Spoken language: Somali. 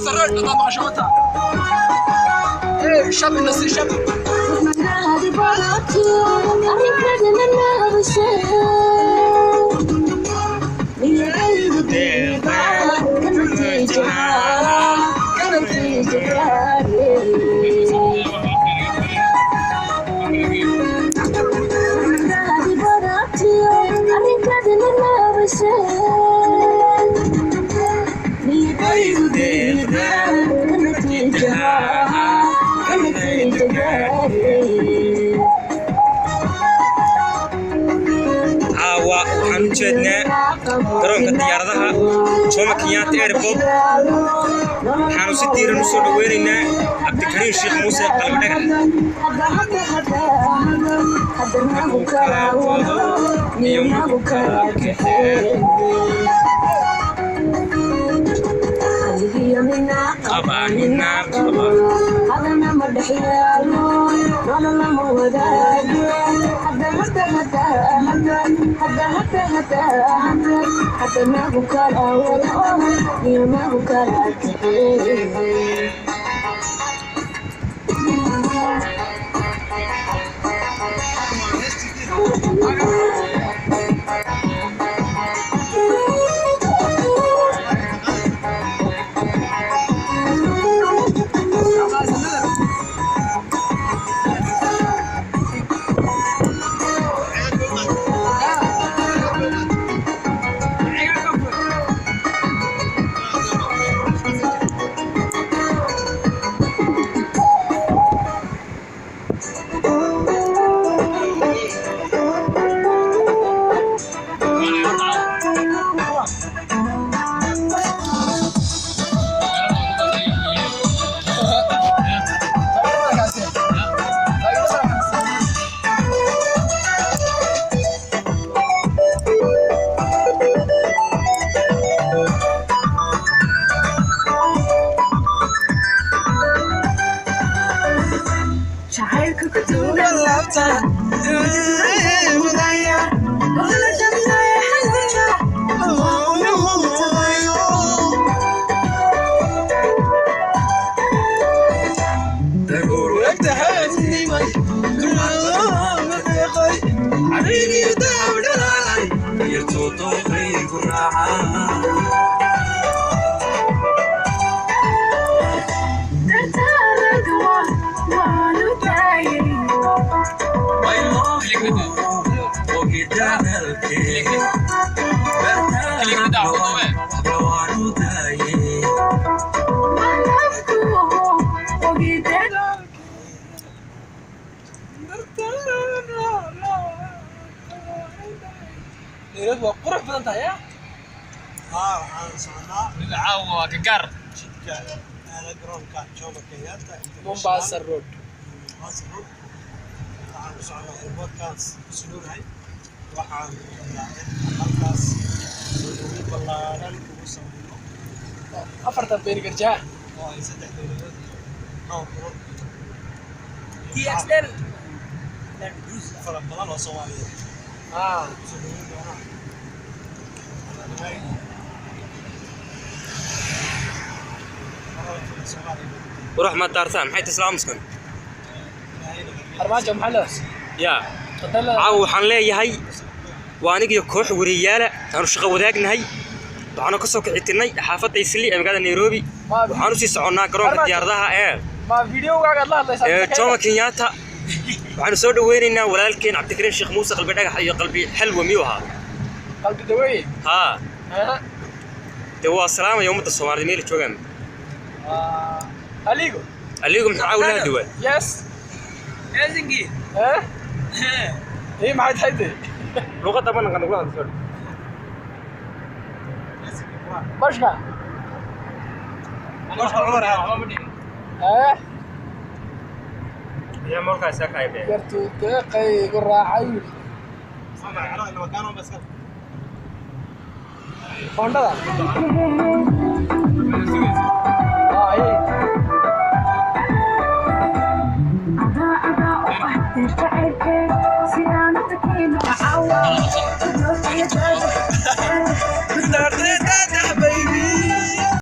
سرعت أنا ما شوتها إيه شاب الناس شاب waxaan jeednaa garoonka diyaaradaha Jomo Kenyatta Airport waxaan si diiran u soo dhaweynaynaa Cabdikariin Sheekh Muuse qalbi نيروبي وقرح بدن تايا waxaan socnaa caawa gagar jidka aala garoonka Jomo Kenyatta Mombasa Road waxaan ku socnaa airportkaas sunuuray waxaan halkaas soo ballaaran ugu sameeyo afartan beeri garjaa oo ay saddex dawladood oo kuro TXL fara badan oo Soomaaliyeed وروح ما دارتان حيت اسلام مسكن armaajo maxaa يا عاو waxaan leeyahay waa aniga koox wariyaal aan shaqo wadaagnahay waxaan ka soo kicitinay xaafadda Isli ee magaalada Nairobi waxaan u sii soconaa garoonka diyaaradaha ma videogaaga la hadlaysaa Jomo Kenyatta waxaan soo dhaweynaynaa walaalkeen Cabdikariin Sheekh Muuse qalbi dhagax iyo qalbi xalwa miyuu ahaa qalbi daweey ها waa salaam iyo ummadda Soomaaliyeed meel joogan aligo maxaa awlaad duwa yes ezingi ايه maxay tahay luqadda baan qanad waa soo bashka Umar يا مركز سكايبه yartu deeqay ku raacay sama macno inuu kaano bas Honda